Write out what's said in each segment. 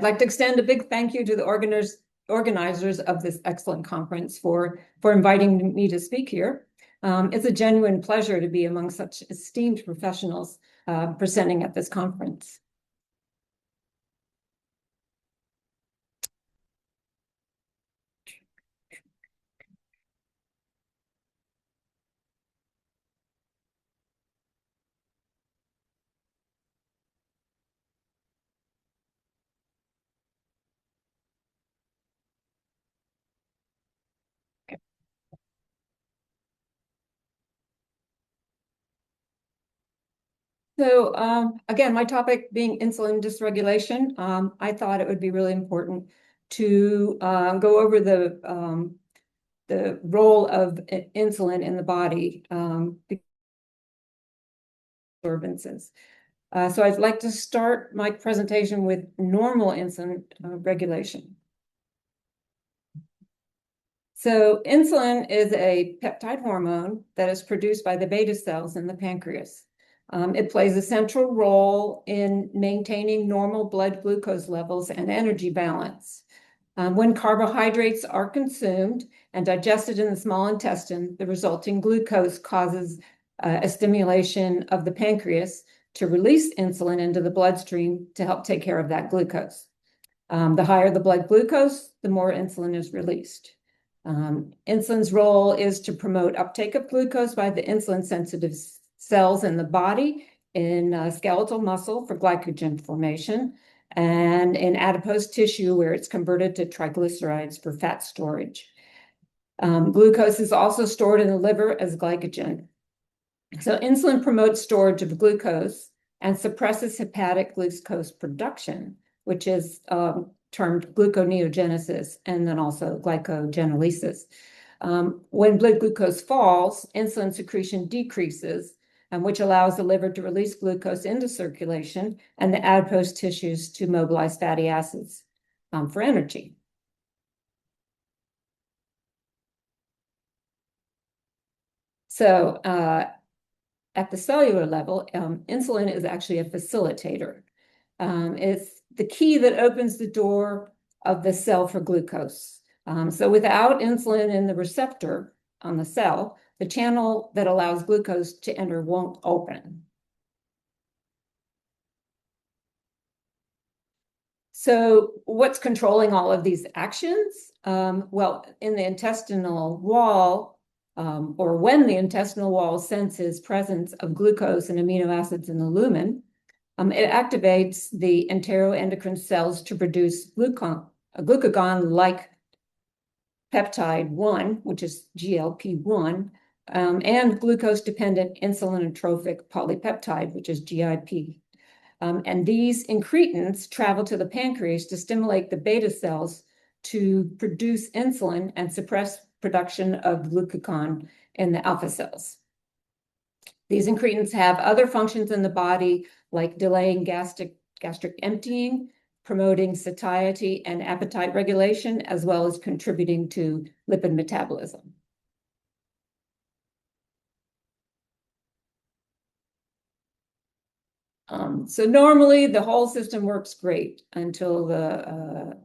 I'd like to extend a big thank you to the organizers of this excellent conference for inviting me to speak here. It's a genuine pleasure to be among such esteemed professionals presenting at this conference. So again, my topic being insulin dysregulation, I thought it would be really important to go over the role of insulin in the body disturbances. So I'd like to start my presentation with normal insulin regulation. So insulin is a peptide hormone that is produced by the beta cells in the pancreas. It plays a central role in maintaining normal blood glucose levels and energy balance. When carbohydrates are consumed and digested in the small intestine, the resulting glucose causes a stimulation of the pancreas to release insulin into the bloodstream to help take care of that glucose. The higher the blood glucose, the more insulin is released. Insulin's role is to promote uptake of glucose by the insulin-sensitive cells in the body, in skeletal muscle for glycogen formation, and in adipose tissue where it's converted to triglycerides for fat storage. Glucose is also stored in the liver as glycogen. So insulin promotes storage of glucose and suppresses hepatic glucose production, which is termed gluconeogenesis and then also glycogenolysis. When blood glucose falls, insulin secretion decreases, which allows the liver to release glucose into circulation and the adipose tissues to mobilize fatty acids for energy. So at the cellular level, insulin is actually a facilitator. It's the key that opens the door of the cell for glucose. So without insulin in the receptor on the cell, the channel that allows glucose to enter won't open. So what's controlling all of these actions? Well, in the intestinal wall, or when the intestinal wall senses presence of glucose and amino acids in the lumen, it activates the enteroendocrine cells to produce glucagon-like peptide 1, which is GLP-1, and glucose-dependent insulinotropic polypeptide, which is GIP. And these incretins travel to the pancreas to stimulate the beta cells to produce insulin and suppress production of glucagon in the alpha cells. These incretins have other functions in the body, like delaying gastric emptying, promoting satiety and appetite regulation, as well as contributing to lipid metabolism. So normally the whole system works great until for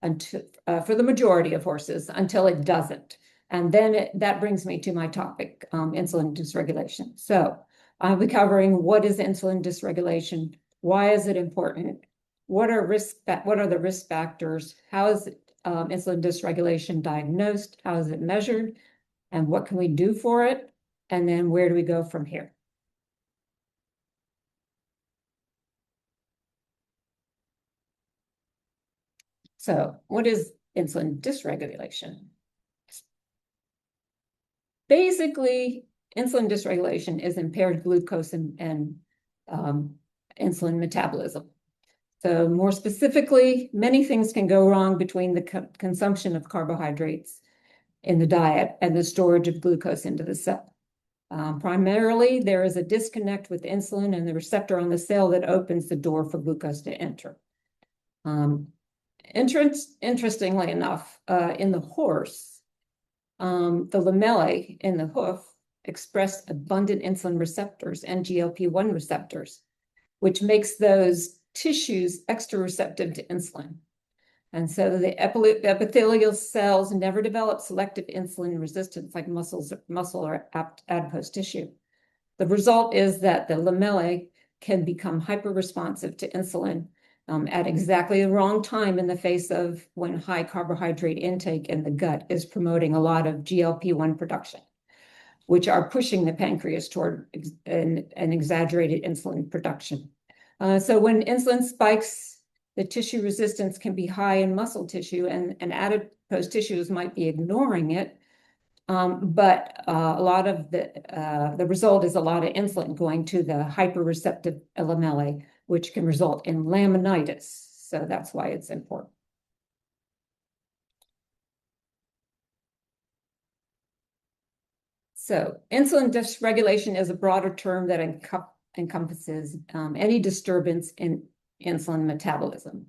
the majority of horses, until it doesn't. And then that brings me to my topic, insulin dysregulation. So I'll be covering what is insulin dysregulation, why is it important, what are the risk factors, how is insulin dysregulation diagnosed, how is it measured, and what can we do for it, and then where do we go from here? So what is insulin dysregulation? Basically, insulin dysregulation is impaired glucose and insulin metabolism. So more specifically, many things can go wrong between the consumption of carbohydrates in the diet and the storage of glucose into the cell. Primarily, there is a disconnect with insulin and the receptor on the cell that opens the door for glucose to enter. Interestingly enough, in the horse, the lamellae in the hoof express abundant insulin receptors and GLP-1 receptors, which makes those tissues extra receptive to insulin. And so the epithelial cells never develop selective insulin resistance like muscle or adipose tissue. The result is that the lamellae can become hyperresponsive to insulin at exactly the wrong time in the face of when high carbohydrate intake in the gut is promoting a lot of GLP-1 production, which are pushing the pancreas toward an exaggerated insulin production. So when insulin spikes, the tissue resistance can be high in muscle tissue, and adipose tissues might be ignoring it. But a lot of the result is a lot of insulin going to the hyperreceptive lamellae, which can result in laminitis. So that's why it's important. So insulin dysregulation is a broader term that encompasses any disturbance in insulin metabolism.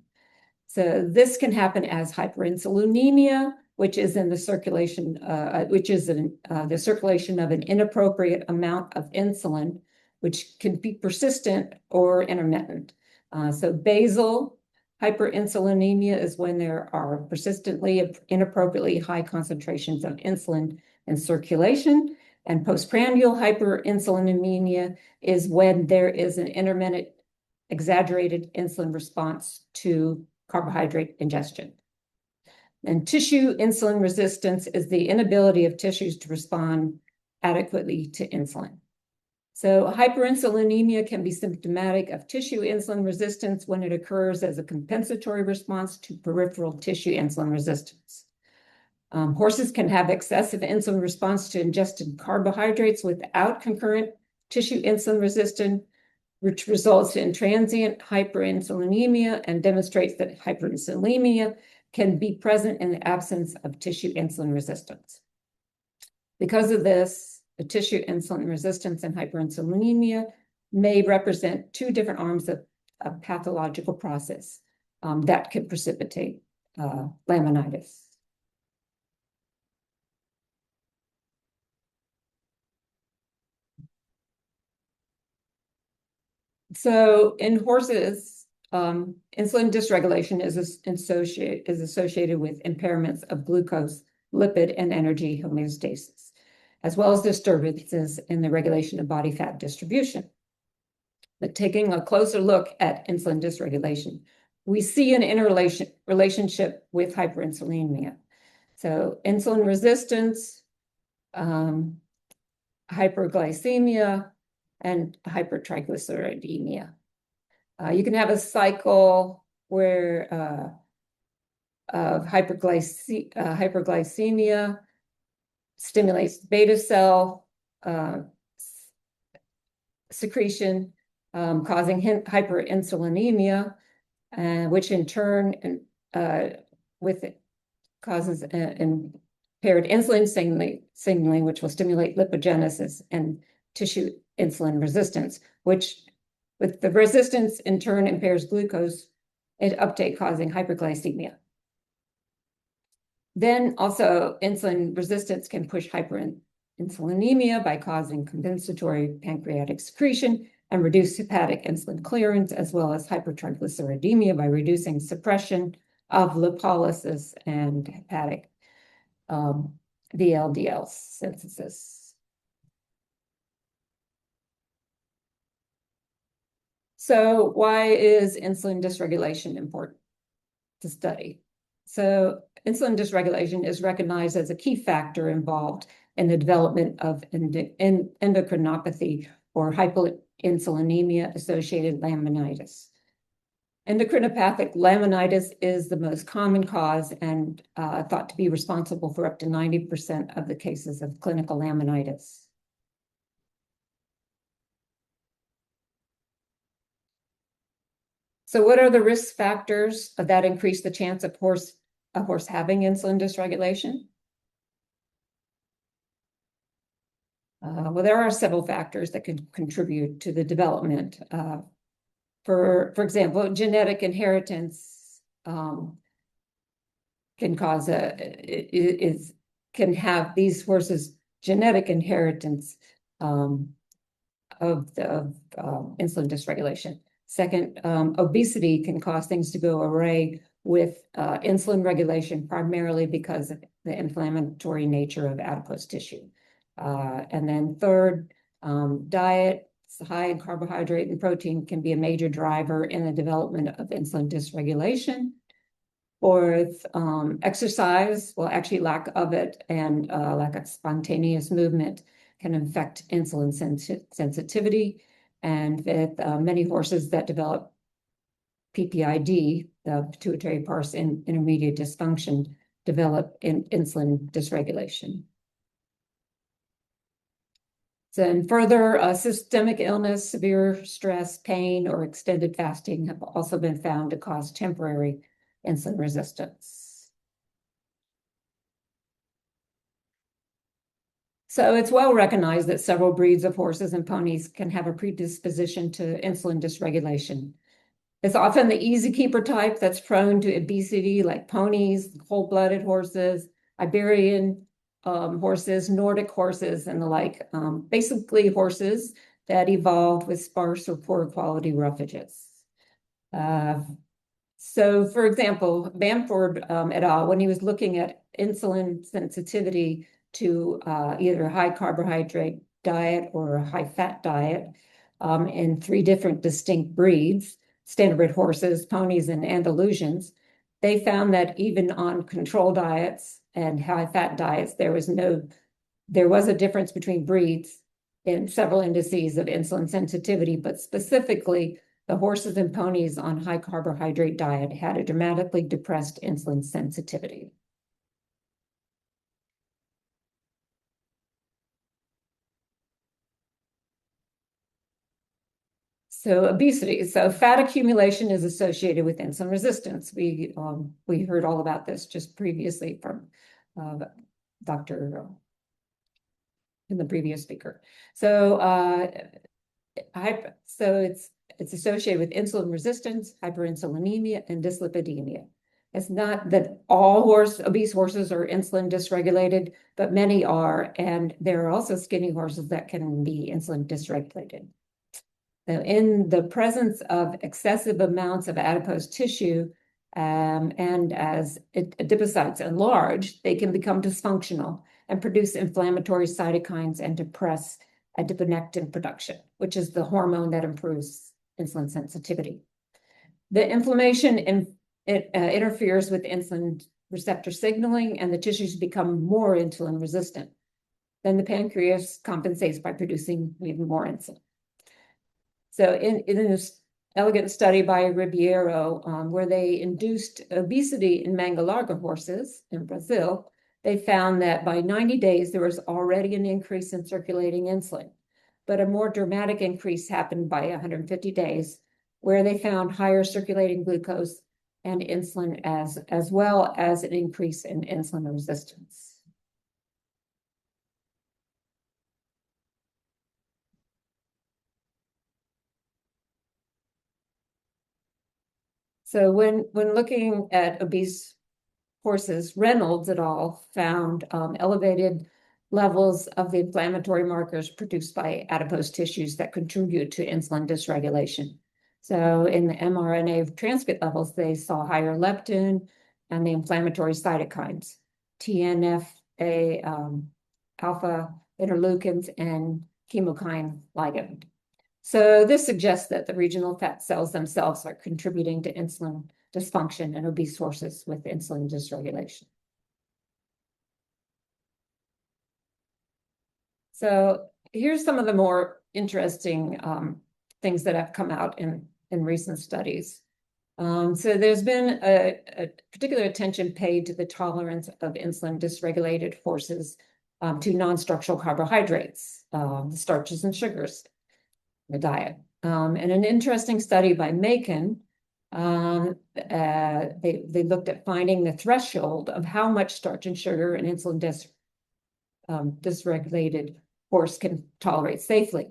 So this can happen as hyperinsulinemia, which is in the circulation, the circulation of an inappropriate amount of insulin, which can be persistent or intermittent. So basal hyperinsulinemia is when there are persistently inappropriately high concentrations of insulin in circulation, and postprandial hyperinsulinemia is when there is an intermittent exaggerated insulin response to carbohydrate ingestion. And tissue insulin resistance is the inability of tissues to respond adequately to insulin. So hyperinsulinemia can be symptomatic of tissue insulin resistance when it occurs as a compensatory response to peripheral tissue insulin resistance. Horses can have excessive insulin response to ingested carbohydrates without concurrent tissue insulin resistance, which results in transient hyperinsulinemia and demonstrates that hyperinsulinemia can be present in the absence of tissue insulin resistance. Because of this, the tissue insulin resistance and hyperinsulinemia may represent two different arms of a pathological process that could precipitate laminitis. So in horses, insulin dysregulation is associated with impairments of glucose, lipid, and energy homeostasis, as well as disturbances in the regulation of body fat distribution. But taking a closer look at insulin dysregulation, we see an interrelationship with hyperinsulinemia. So insulin resistance, hyperglycemia, and hypertriglyceridemia. You can have a cycle where of hyperglycemia stimulates beta cell secretion, causing hyperinsulinemia, which in turn causes impaired insulin signaling, which will stimulate lipogenesis and tissue insulin resistance, which with the resistance in turn impairs glucose uptake, causing hyperglycemia. Then also insulin resistance can push hyperinsulinemia by causing compensatory pancreatic secretion and reduce hepatic insulin clearance, as well as hypertriglyceridemia by reducing suppression of lipolysis and hepatic VLDL synthesis. So why is insulin dysregulation important to study? So insulin dysregulation is recognized as a key factor involved in the development of endocrinopathy or hyperinsulinemia-associated laminitis. Endocrinopathic laminitis is the most common cause and thought to be responsible for up to 90% of the cases of clinical laminitis. So what are the risk factors that increase the chance of a horse having insulin dysregulation? Well, there are several factors that can contribute to the development. For example, genetic inheritance can have these horses' genetic inheritance of insulin dysregulation. Second, obesity can cause things to go awry with insulin regulation, primarily because of the inflammatory nature of adipose tissue. And then third, diet high in carbohydrate and protein can be a major driver in the development of insulin dysregulation. Fourth, exercise, well, actually lack of it and lack of spontaneous movement can affect insulin sensitivity. And with many horses that develop PPID, the pituitary pars intermediate dysfunction, develop insulin dysregulation. So, and further, systemic illness, severe stress, pain, or extended fasting have also been found to cause temporary insulin resistance. So it's well recognized that several breeds of horses and ponies can have a predisposition to insulin dysregulation. It's often the easy keeper type that's prone to obesity, like ponies, cold-blooded horses, Iberian horses, Nordic horses, and the like. Basically horses that evolved with sparse or poor quality roughages. So, for example, Bamford et al., when he was looking at insulin sensitivity to either a high carbohydrate diet or a high fat diet in 3 different distinct breeds, standardbred horses, ponies, and Andalusians, they found that even on control diets and high fat diets, there was a difference between breeds in several indices of insulin sensitivity, but specifically the horses and ponies on high carbohydrate diet had a dramatically depressed insulin sensitivity. So obesity. So fat accumulation is associated with insulin resistance. We heard all about this just previously from Dr. in the previous speaker. So it's associated with insulin resistance, hyperinsulinemia, and dyslipidemia. It's not that all obese horses are insulin dysregulated, but many are, and there are also skinny horses that can be insulin dysregulated. Now, in the presence of excessive amounts of adipose tissue, and as adipocytes enlarge, they can become dysfunctional and produce inflammatory cytokines and depress adiponectin production, which is the hormone that improves insulin sensitivity. The inflammation interferes with insulin receptor signaling, and the tissues become more insulin resistant. Then the pancreas compensates by producing even more insulin. So in this elegant study by Ribeiro, where they induced obesity in manga larga horses in Brazil, they found that by 90 days, there was already an increase in circulating insulin, but a more dramatic increase happened by 150 days, where they found higher circulating glucose and insulin as well as an increase in insulin resistance. So when looking at obese horses, Reynolds et al. Found elevated levels of the inflammatory markers produced by adipose tissues that contribute to insulin dysregulation. So in the mRNA transcript levels, they saw higher leptin and the inflammatory cytokines, TNF-A, alpha interleukins, and chemokine ligand. So this suggests that the regional fat cells themselves are contributing to insulin dysfunction in obese horses with insulin dysregulation. So here's some of the more interesting things that have come out in recent studies. So there's been a particular attention paid to the tolerance of insulin dysregulated horses to non-structural carbohydrates, starches and sugars in the diet. And an interesting study by Macon, they looked at finding the threshold of how much starch and sugar an insulin dysregulated horse can tolerate safely.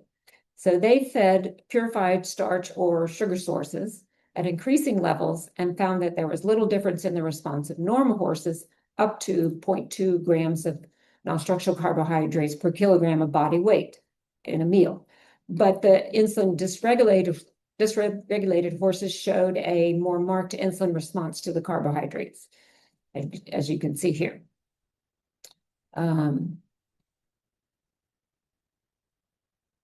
So they fed purified starch or sugar sources at increasing levels and found that there was little difference in the response of normal horses up to 0.2 grams of non-structural carbohydrates per kilogram of body weight in a meal. But the insulin dysregulated dysregulated horses showed a more marked insulin response to the carbohydrates, as you can see here.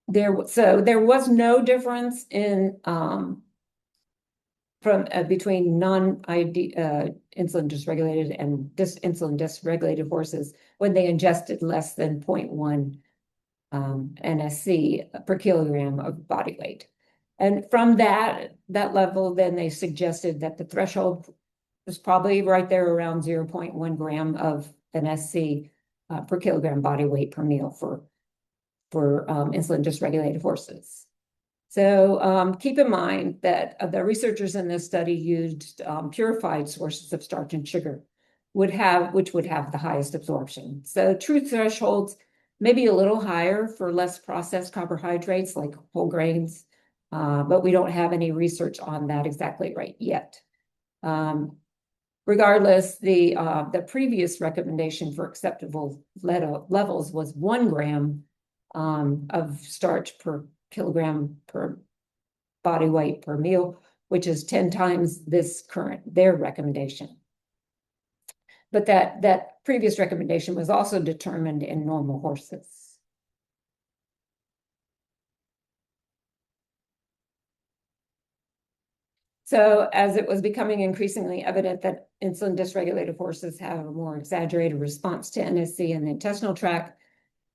There was no difference in between non-ID insulin dysregulated and insulin dysregulated horses when they ingested less than 0.1 NSC per kilogram of body weight. And from that level, then they suggested that the threshold was probably right there around 0.1 gram of NSC per kilogram body weight per meal for insulin dysregulated horses. So keep in mind that the researchers in this study used purified sources of starch and sugar, which would have the highest absorption. So true thresholds may be a little higher for less processed carbohydrates like whole grains, but we don't have any research on that exactly right yet. Regardless, the previous recommendation for acceptable levels was 1 gram of starch per kilogram per body weight per meal, which is 10 times their recommendation. But that previous recommendation was also determined in normal horses. So as it was becoming increasingly evident that insulin dysregulated horses have a more exaggerated response to NSC in the intestinal tract,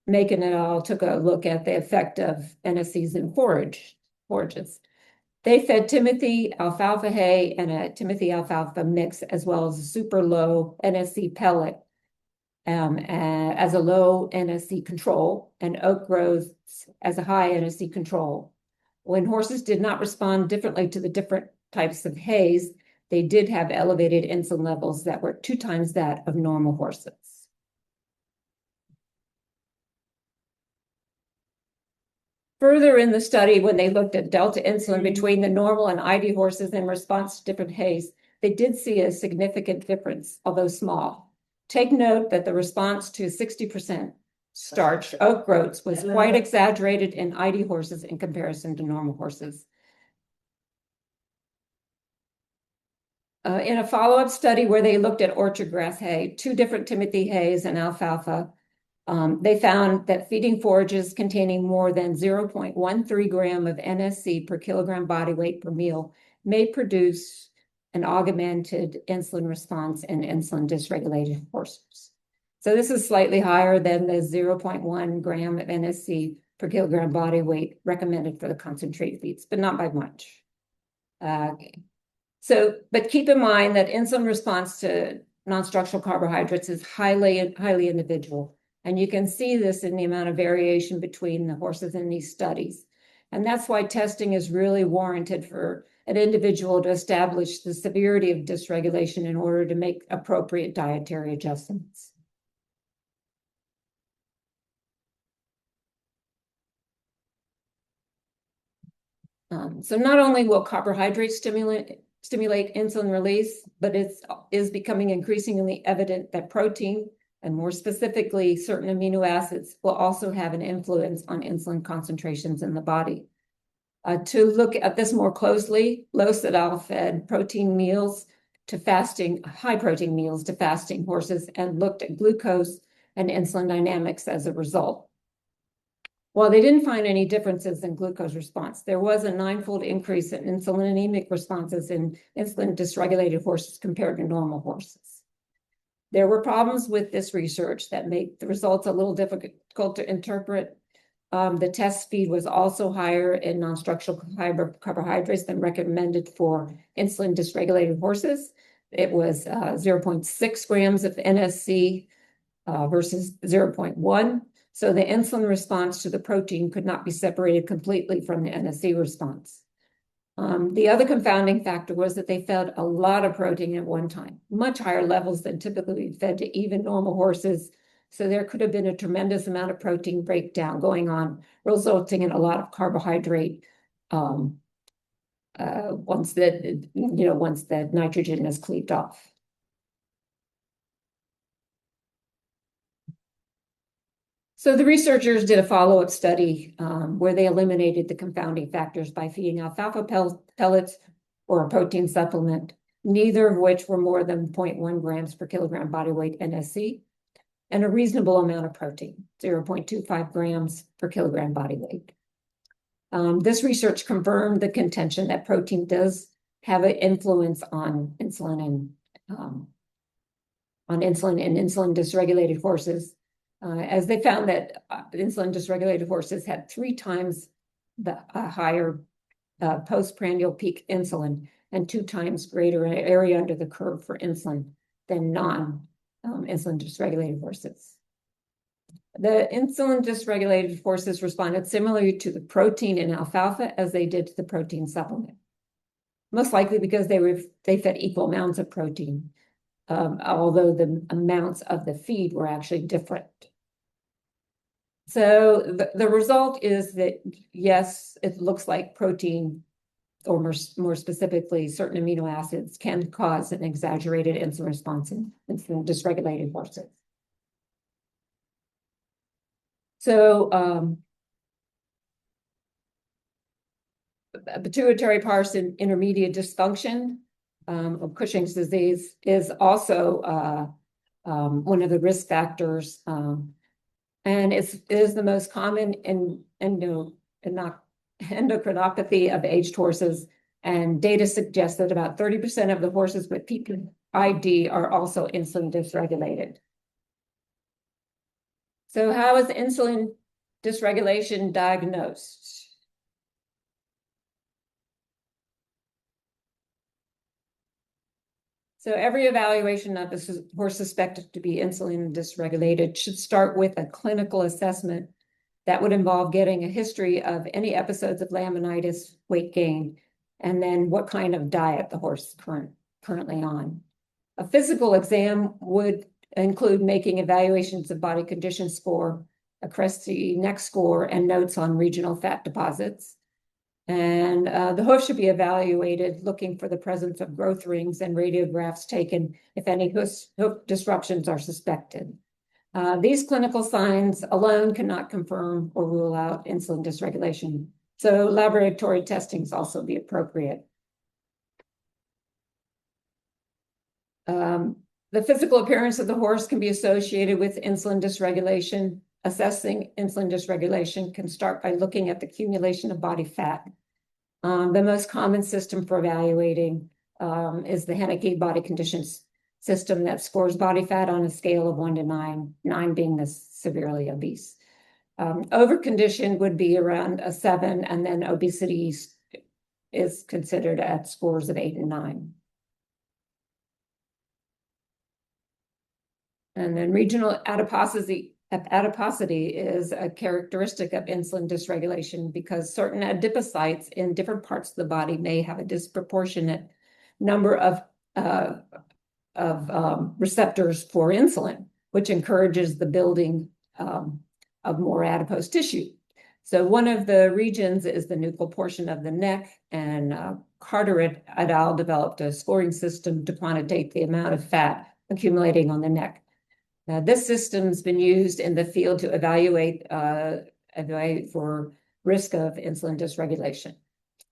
Macon et al. Took a look at the effect of NSCs in forages. They fed Timothy alfalfa hay and a Timothy alfalfa mix, as well as a super low NSC pellet as a low NSC control, and oat grows as a high NSC control. When horses did not respond differently to the different types of hays, they did have elevated insulin levels that were 2 times that of normal horses. Further in the study, when they looked at delta insulin between the normal and ID horses in response to different hays, they did see a significant difference, although small. Take note that the response to 60% starch oat groats was quite exaggerated in ID horses in comparison to normal horses. In a follow-up study where they looked at orchard grass hay, 2 different Timothy hays and alfalfa, they found that feeding forages containing more than 0.13 gram of NSC per kilogram body weight per meal may produce an augmented insulin response in insulin dysregulated horses. So this is slightly higher than the 0.1 gram of NSC per kilogram body weight recommended for the concentrate feeds, but not by much. But keep in mind that insulin response to non-structural carbohydrates is highly individual. And you can see this in the amount of variation between the horses in these studies. And that's why testing is really warranted for an individual to establish the severity of dysregulation in order to make appropriate dietary adjustments. So not only will carbohydrates stimulate insulin release, but it is becoming increasingly evident that protein, and more specifically, certain amino acids, will also have an influence on insulin concentrations in the body. To look at this more closely, Los et al. Fed high protein meals to fasting horses and looked at glucose and insulin dynamics as a result. While they didn't find any differences in glucose response, there was a 9-fold increase in insulinemic responses in insulin dysregulated horses compared to normal horses. There were problems with this research that make the results a little difficult to interpret. The test feed was also higher in non-structural carbohydrates than recommended for insulin dysregulated horses. It was 0.6 grams of NSC versus 0.1. So the insulin response to the protein could not be separated completely from the NSC response. The other confounding factor was that they fed a lot of protein at one time, much higher levels than typically fed to even normal horses. So there could have been a tremendous amount of protein breakdown going on, resulting in a lot of carbohydrate once the nitrogen is cleaved off. So the researchers did a follow-up study where they eliminated the confounding factors by feeding alfalfa pellets or a protein supplement, neither of which were more than 0.1 grams per kilogram body weight NSC, and a reasonable amount of protein, 0.25 grams per kilogram body weight. This research confirmed the contention that protein does have an influence on insulin and insulin dysregulated horses, as they found that insulin dysregulated horses had 3 times the higher postprandial peak insulin and 2 times greater area under the curve for insulin than non-insulin dysregulated horses. The insulin dysregulated horses responded similarly to the protein in alfalfa as they did to the protein supplement, most likely because they fed equal amounts of protein, although the amounts of the feed were actually different. So the result is that, yes, it looks like protein, or more specifically, certain amino acids can cause an exaggerated insulin response in insulin dysregulated horses. So pituitary pars intermediate dysfunction of Cushing's disease is also one of the risk factors, and it is the most common endocrinopathy of aged horses, and data suggests that about 30% of the horses with PPID are also insulin dysregulated. So how is insulin dysregulation diagnosed? So every evaluation of a horse suspected to be insulin dysregulated should start with a clinical assessment that would involve getting a history of any episodes of laminitis, weight gain, and then what kind of diet the horse is currently on. A physical exam would include making evaluations of body condition score, a Cressy neck score, and notes on regional fat deposits. And the hoof should be evaluated, looking for the presence of growth rings, and radiographs taken if any hoof disruptions are suspected. These clinical signs alone cannot confirm or rule out insulin dysregulation, so laboratory testing is also be appropriate. The physical appearance of the horse can be associated with insulin dysregulation. Assessing insulin dysregulation can start by looking at the accumulation of body fat. The most common system for evaluating is the Haneke body conditions system that scores body fat on a scale of 1 to 9, 9 being the severely obese. Overconditioned would be around a 7, and then obesity is considered at scores of 8 and 9. And then regional adiposity is a characteristic of insulin dysregulation because certain adipocytes in different parts of the body may have a disproportionate number of receptors for insulin, which encourages the building of more adipose tissue. So one of the regions is the nuchal portion of the neck, and Carter et al. Developed a scoring system to quantitate the amount of fat accumulating on the neck. Now, this system's been used in the field to evaluate for risk of insulin dysregulation.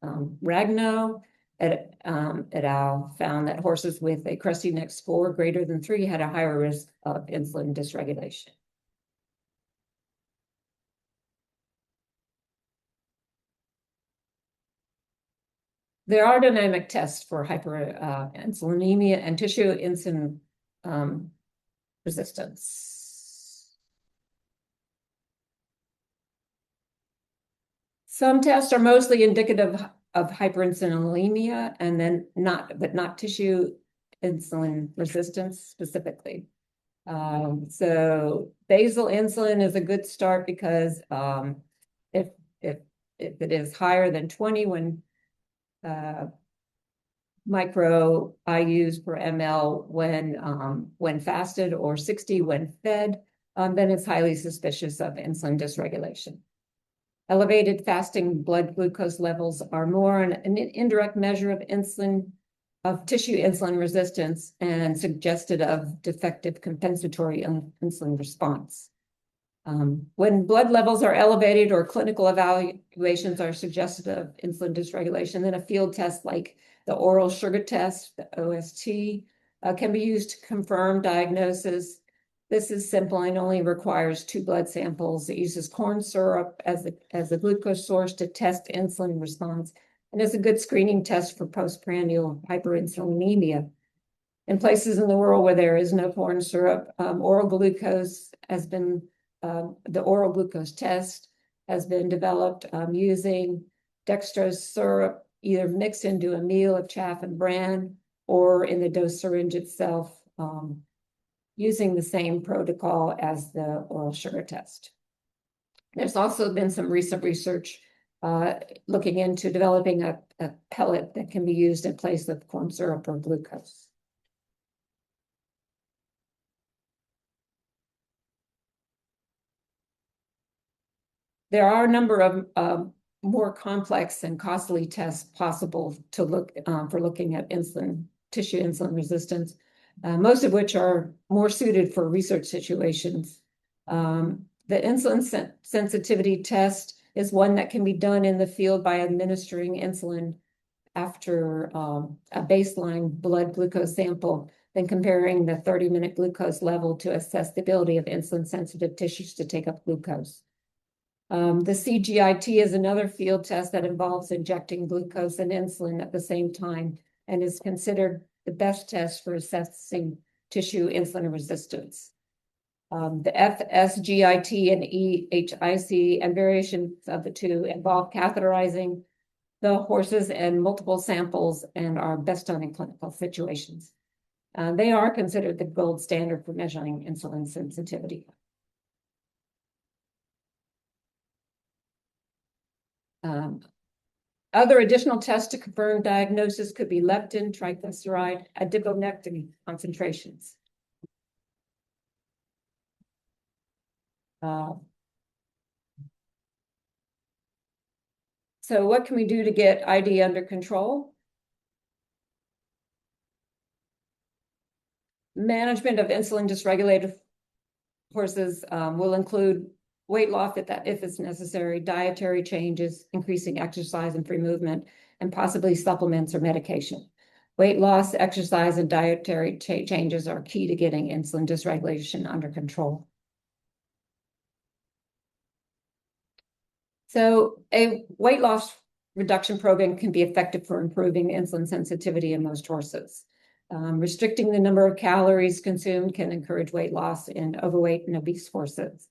Ragno et al. Found that horses with a Cressy neck score greater than 3 had a higher risk of insulin dysregulation. There are dynamic tests for hyperinsulinemia and tissue insulin resistance. Some tests are mostly indicative of hyperinsulinemia and then not tissue insulin resistance specifically. So basal insulin is a good start because if it is higher than 20 micro IUs per ml when fasted, or 60 when fed, then it's highly suspicious of insulin dysregulation. Elevated fasting blood glucose levels are more an indirect measure of tissue insulin resistance and suggested of defective compensatory insulin response. When blood levels are elevated or clinical evaluations are suggestive of insulin dysregulation, then a field test like the oral sugar test, the OST, can be used to confirm diagnosis. This is simple and only requires 2 blood samples. It uses corn syrup as a glucose source to test insulin response, and is a good screening test for postprandial hyperinsulinemia. In places in the world where there is no corn syrup, oral glucose has been the oral glucose test has been developed using dextrose syrup, either mixed into a meal of chaff and bran or in the dose syringe itself, using the same protocol as the oral sugar test. There's also been some recent research looking into developing a pellet that can be used in place of corn syrup or glucose. There are a number of more complex and costly tests possible to look for looking at tissue insulin resistance, most of which are more suited for research situations. The insulin sensitivity test is one that can be done in the field by administering insulin after a baseline blood glucose sample, then comparing the 30-minute glucose level to assess the ability of insulin-sensitive tissues to take up glucose. The CGIT is another field test that involves injecting glucose and insulin at the same time and is considered the best test for assessing tissue insulin resistance. The FSGIT and EHIC and variations of the two involve catheterizing the horses and multiple samples and are best done in clinical situations. They are considered the gold standard for measuring insulin sensitivity. Other additional tests to confirm diagnosis could be leptin, triglyceride, adiponectin concentrations. So what can we do to get ID under control? Management of insulin dysregulated horses will include weight loss if it's necessary, dietary changes, increasing exercise and free movement, and possibly supplements or medication. Weight loss, exercise, and dietary changes are key to getting insulin dysregulation under control. So a weight loss reduction program can be effective for improving insulin sensitivity in most horses. Restricting the number of calories consumed can encourage weight loss in overweight and obese horses.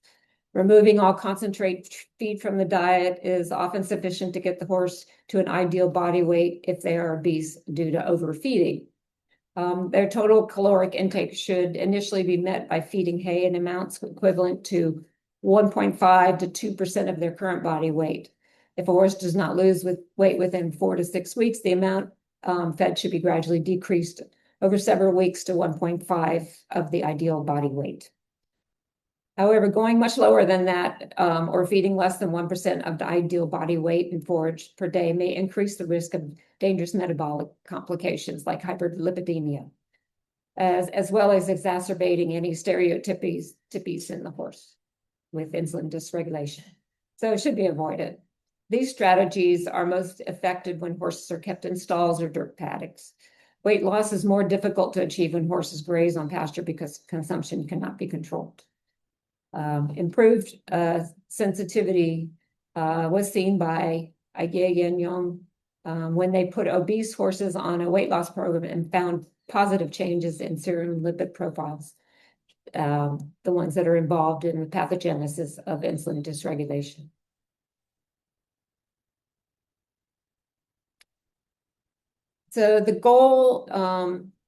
Removing all concentrate feed from the diet is often sufficient to get the horse to an ideal body weight if they are obese due to overfeeding. Their total caloric intake should initially be met by feeding hay in amounts equivalent to 1.5 to 2% of their current body weight. If a horse does not lose weight within 4 to 6 weeks, the amount fed should be gradually decreased over several weeks to 1.5 of the ideal body weight. However, going much lower than that or feeding less than 1% of the ideal body weight in forage per day may increase the risk of dangerous metabolic complications like hyperlipidemia, as well as exacerbating any stereotypies in the horse with insulin dysregulation. So it should be avoided. These strategies are most effective when horses are kept in stalls or dirt paddocks. Weight loss is more difficult to achieve when horses graze on pasture because consumption cannot be controlled. Improved sensitivity was seen by Aye and Yong when they put obese horses on a weight loss program and found positive changes in serum lipid profiles, the ones that are involved in the pathogenesis of insulin dysregulation. So the goal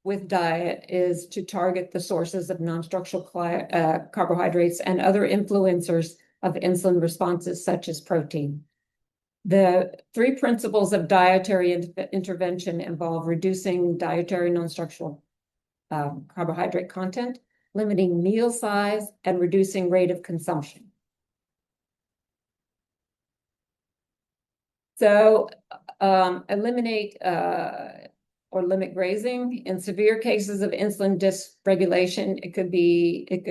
with diet is to target the sources of non-structural carbohydrates and other influencers of insulin responses, such as protein. The 3 principles of dietary intervention involve reducing dietary non-structural carbohydrate content, limiting meal size, and reducing rate of consumption. So eliminate or limit grazing. In severe cases of insulin dysregulation, it could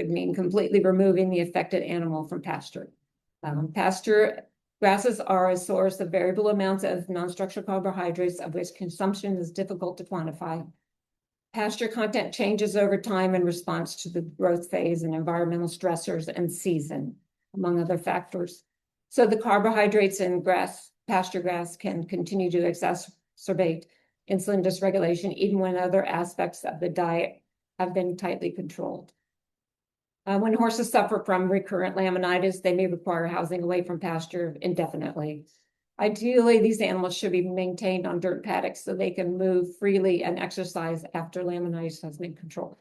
mean completely removing the affected animal from pasture. Pasture grasses are a source of variable amounts of non-structural carbohydrates, of which consumption is difficult to quantify. Pasture content changes over time in response to the growth phase and environmental stressors and season, among other factors. So the carbohydrates in pasture grass can continue to exacerbate insulin dysregulation, even when other aspects of the diet have been tightly controlled. When horses suffer from recurrent laminitis, they may require housing away from pasture indefinitely. Ideally, these animals should be maintained on dirt paddocks so they can move freely and exercise after laminitis has been controlled.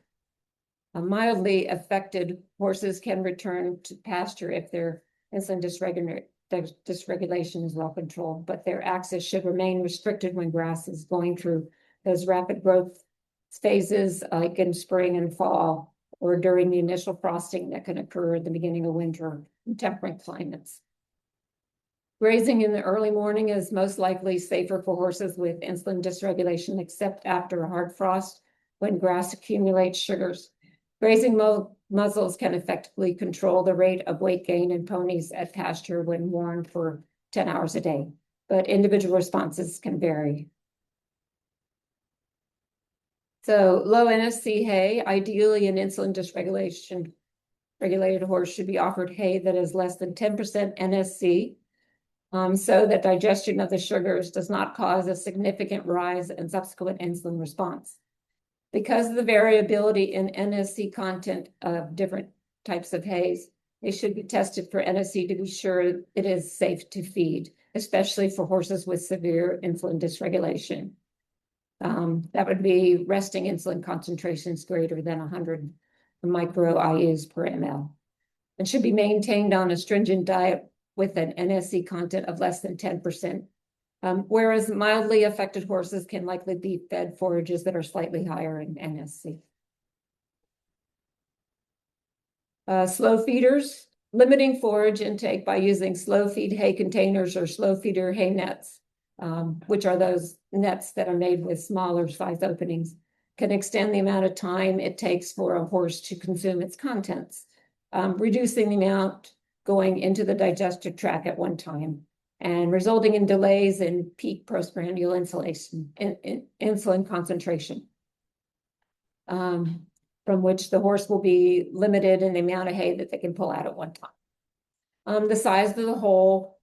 Mildly affected horses can return to pasture if their insulin dysregulation is well controlled, but their axis should remain restricted when grass is going through those rapid growth phases, like in spring and fall, or during the initial frosting that can occur at the beginning of winter in temperate climates. Grazing in the early morning is most likely safer for horses with insulin dysregulation, except after a hard frost when grass accumulates sugars. Grazing muzzles can effectively control the rate of weight gain in ponies at pasture when worn for 10 hours a day, but individual responses can vary. So low NSC hay, ideally an insulin dysregulation regulated horse should be offered hay that is less than 10% NSC, so that digestion of the sugars does not cause a significant rise in subsequent insulin response. Because of the variability in NSC content of different types of hays, they should be tested for NSC to be sure it is safe to feed, especially for horses with severe insulin dysregulation. That would be resting insulin concentrations greater than 100 micro IUs per ml, and should be maintained on a stringent diet with an NSC content of less than 10%, whereas mildly affected horses can likely be fed forages that are slightly higher in NSC. Slow feeders, limiting forage intake by using slow feed hay containers or slow feeder hay nets, which are those nets that are made with smaller size openings, can extend the amount of time it takes for a horse to consume its contents, reducing the amount going into the digestive tract at one time, and resulting in delays in peak postprandial insulin concentration, from which the horse will be limited in the amount of hay that they can pull out at one time. The size of the hole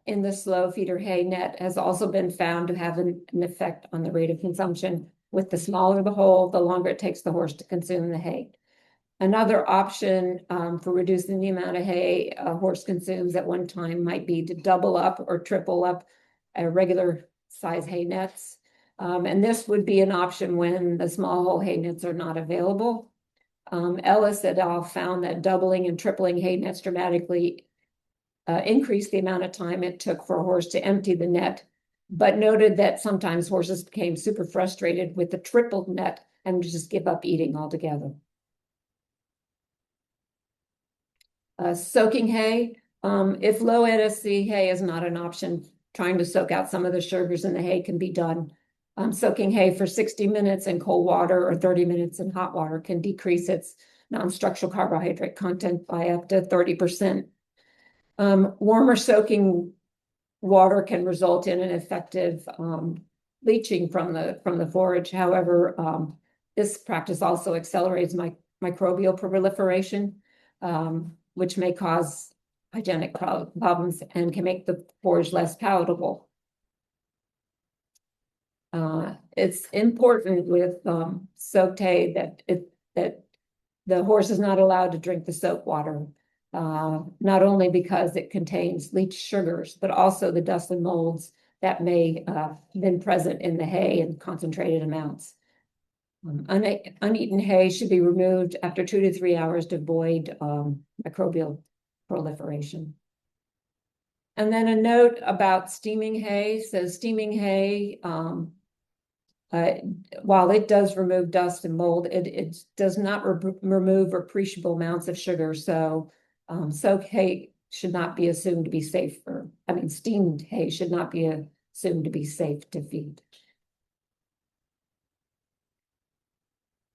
in the slow feeder hay net has also been found to have an effect on the rate of consumption. With the smaller the hole, the longer it takes the horse to consume the hay. Another option for reducing the amount of hay a horse consumes at one time might be to double up or triple up regular size hay nets. And this would be an option when the small hole hay nets are not available. Ellis et al. Found that doubling and tripling hay nets dramatically increased the amount of time it took for a horse to empty the net, but noted that sometimes horses became super frustrated with the tripled net and just give up eating altogether. Soaking hay, if low NSC hay is not an option, trying to soak out some of the sugars in the hay can be done. Soaking hay for 60 minutes in cold water or 30 minutes in hot water can decrease its non-structural carbohydrate content by up to 30%. Warmer soaking water can result in an effective leaching from the forage. However, this practice also accelerates microbial proliferation, which may cause hygienic problems and can make the forage less palatable. It's important with soaked hay that the horse is not allowed to drink the soak water, not only because it contains leached sugars, but also the dust and molds that may have been present in the hay in concentrated amounts. Uneaten hay should be removed after 2 to 3 hours to avoid microbial proliferation. And then a note about steaming hay. So steaming hay, while it does remove dust and mold, it does not remove appreciable amounts of sugar. So soaked hay should not be assumed to be safe steamed hay should not be assumed to be safe to feed.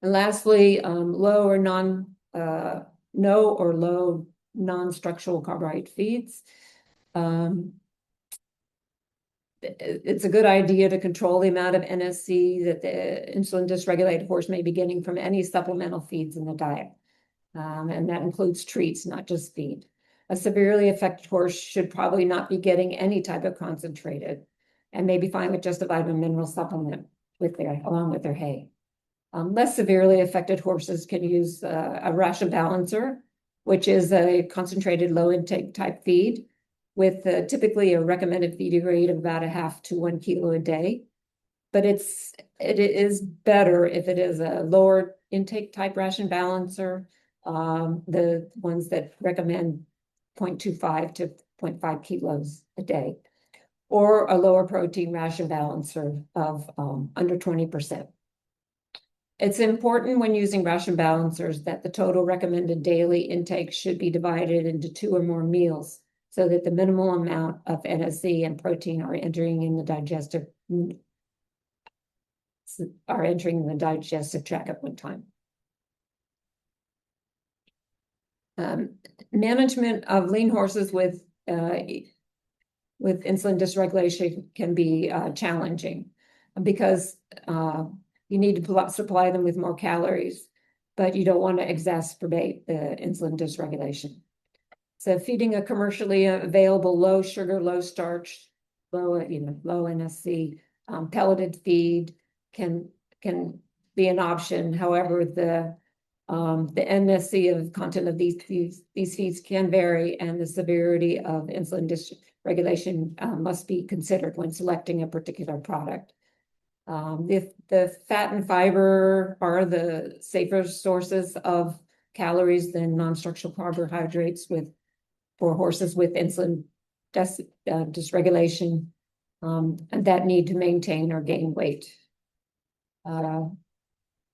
And lastly, no or low non-structural carbohydrate feeds. It's a good idea to control the amount of NSC that the insulin dysregulated horse may be getting from any supplemental feeds in the diet. And that includes treats, not just feed. A severely affected horse should probably not be getting any type of concentrated and maybe fine with just a vitamin mineral supplement along with their hay. Less severely affected horses can use a ration balancer, which is a concentrated low intake type feed with typically a recommended feeding rate of about 0.5 to 1 kilo a day. But it is better if it is a lower intake type ration balancer, the ones that recommend 0.25 to 0.5 kilos a day, or a lower protein ration balancer of under 20%. It's important when using ration balancers that the total recommended daily intake should be divided into 2 or more meals so that the minimal amount of NSC and protein are entering the digestive tract at one time. Management of lean horses with insulin dysregulation can be challenging because you need to supply them with more calories, but you don't want to exacerbate the insulin dysregulation. So feeding a commercially available low sugar, low starch, low NSC pelleted feed can be an option. However, the NSC of content of these feeds can vary, and the severity of insulin dysregulation must be considered when selecting a particular product. If the fat and fiber are the safer sources of calories than non-structural carbohydrates for horses with insulin dysregulation and that need to maintain or gain weight.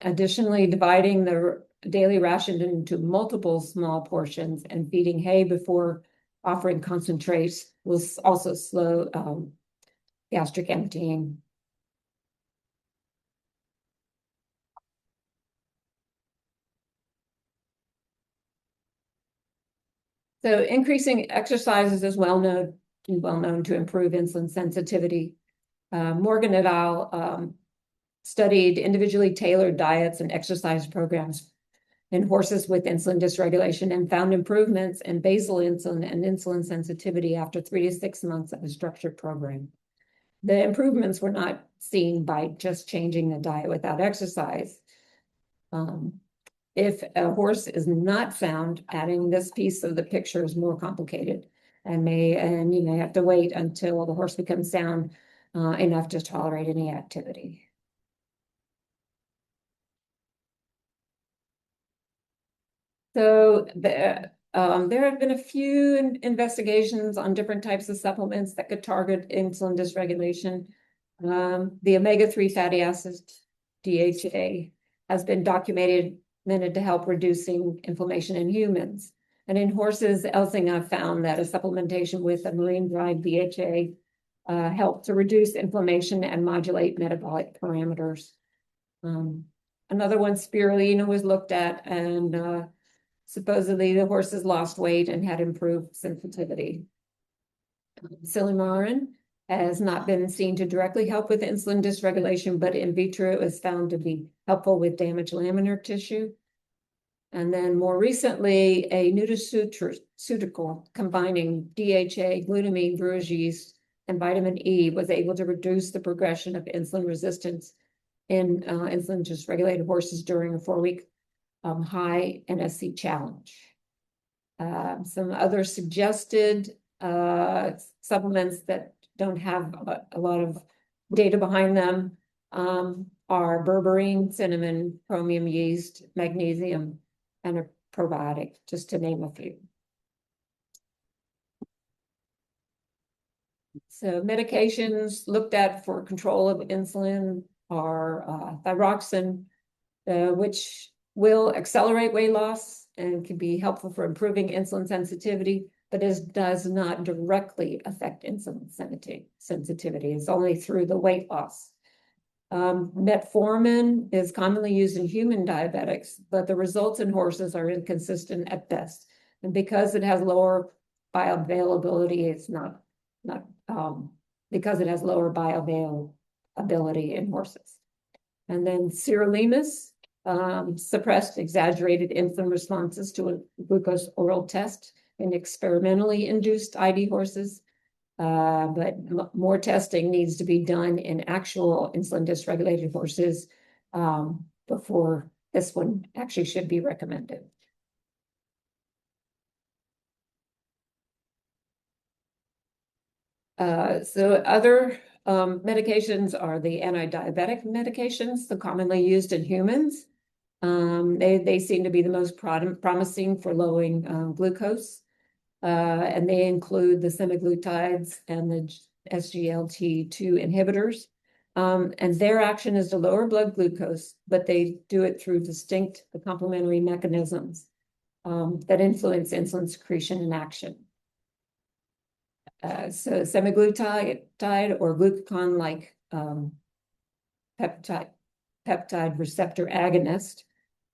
Additionally, dividing the daily ration into multiple small portions and feeding hay before offering concentrates will also slow gastric emptying. So increasing exercises is well known to improve insulin sensitivity. Morgan et al. Studied individually tailored diets and exercise programs in horses with insulin dysregulation and found improvements in basal insulin and insulin sensitivity after 3 to 6 months of a structured program. The improvements were not seen by just changing the diet without exercise. If a horse is not found, adding this piece of the picture is more complicated and you may have to wait until the horse becomes sound enough to tolerate any activity. So there have been a few investigations on different types of supplements that could target insulin dysregulation. The omega-3 fatty acids, DHA, has been documented to help reducing inflammation in humans. And in horses, Elsinga found that a supplementation with a marine-derived DHA helped to reduce inflammation and modulate metabolic parameters. Another one, spirulina, was looked at, and supposedly the horses lost weight and had improved sensitivity. Silymarin has not been seen to directly help with insulin dysregulation, but in vitro it was found to be helpful with damaged laminar tissue. And then more recently, a nutraceutical combining DHA, glutamine, brewer's yeast, and vitamin E was able to reduce the progression of insulin resistance in insulin dysregulated horses during a 4-week high NSC challenge. Some other suggested supplements that don't have a lot of data behind them are berberine, cinnamon, chromium yeast, magnesium, and a probiotic, just to name a few. So medications looked at for control of insulin are thyroxine, which will accelerate weight loss and can be helpful for improving insulin sensitivity, but does not directly affect insulin sensitivity. It's only through the weight loss. Metformin is commonly used in human diabetics, but the results in horses are inconsistent at best. And because it has lower bioavailability, it's not because it has lower bioavailability in horses. And then sirolimus suppressed exaggerated insulin responses to a glucose oral test in experimentally induced ID horses. But more testing needs to be done in actual insulin dysregulated horses before this one actually should be recommended. So other medications are the anti-diabetic medications, the commonly used in humans. They seem to be the most promising for lowering glucose. And they include the semaglutides and the SGLT2 inhibitors. And their action is to lower blood glucose, but they do it through distinct complementary mechanisms that influence insulin secretion and action. So semaglutide or glucagon-like peptide receptor agonist,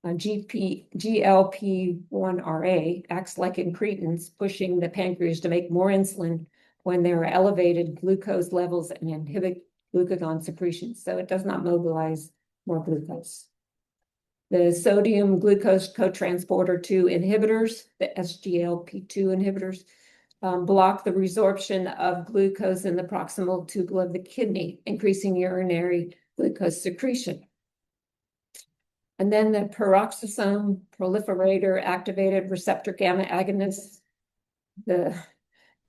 GLP-1RA acts like incretins, pushing the pancreas to make more insulin when there are elevated glucose levels and inhibit glucagon secretion. So it does not mobilize more glucose. The sodium glucose cotransporter 2 inhibitors, the SGLT2 inhibitors, block the resorption of glucose in the proximal tubule of the kidney, increasing urinary glucose secretion. And then the peroxisome proliferator activated receptor gamma agonists, the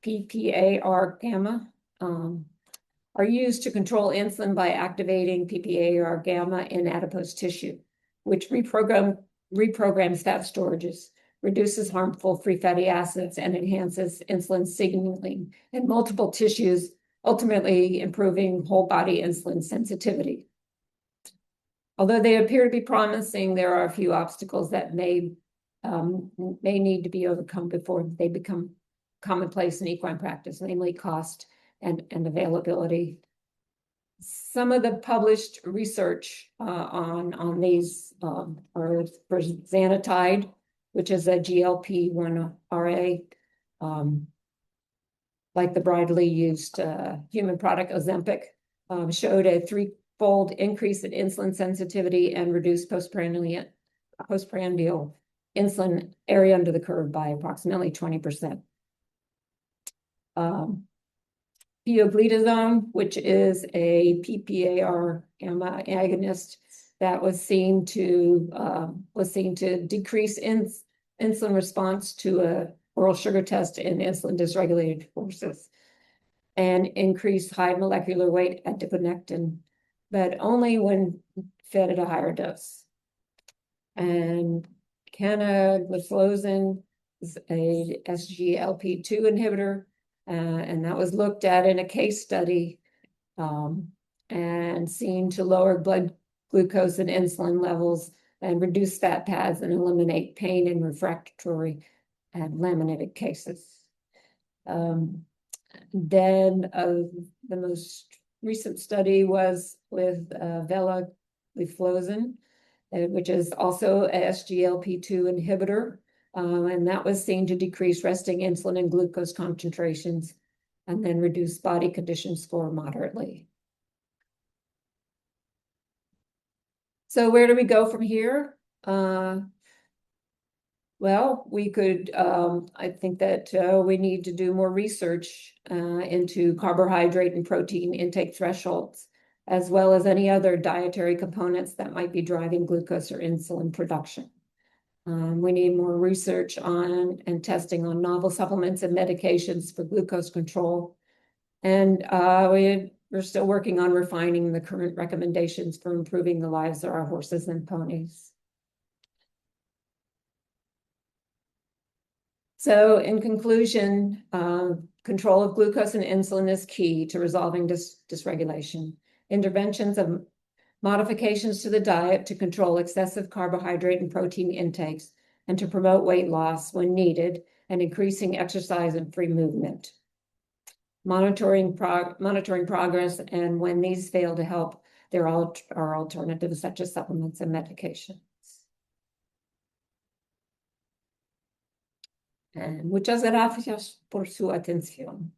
PPAR gamma, are used to control insulin by activating PPAR gamma in adipose tissue, which reprograms fat storages, reduces harmful free fatty acids, and enhances insulin signaling in multiple tissues, ultimately improving whole body insulin sensitivity. Although they appear to be promising, there are a few obstacles that may need to be overcome before they become commonplace in equine practice, namely cost and availability. Some of the published research on these are for xanotide, which is a GLP-1RA, like the broadly used human product Ozempic, showed a threefold increase in insulin sensitivity and reduced postprandial insulin area under the curve by approximately 20%. Pioglitazone, which is a PPAR gamma agonist that was seen to decrease insulin response to a oral sugar test in insulin dysregulated horses and increase high molecular weight adiponectin, but only when fed at a higher dose. And canagliflozin is a SGLT2 inhibitor, and that was looked at in a case study and seen to lower blood glucose and insulin levels and reduce fat pads and eliminate pain in refractory and laminated cases. Then the most recent study was with velagliflozin, which is also a SGLT2 inhibitor, and that was seen to decrease resting insulin and glucose concentrations and then reduce body condition score moderately. So where do we go from here? Well, we could, I think that we need to do more research into carbohydrate and protein intake thresholds, as well as any other dietary components that might be driving glucose or insulin production. We need more research on and testing on novel supplements and medications for glucose control. And we're still working on refining the current recommendations for improving the lives of our horses and ponies. So in conclusion, control of glucose and insulin is key to resolving dysregulation. Interventions of modifications to the diet to control excessive carbohydrate and protein intakes and to promote weight loss when needed, and increasing exercise and free movement. Monitoring progress, and when these fail to help, There are alternatives such as supplements and medications. Muchas gracias por su atención.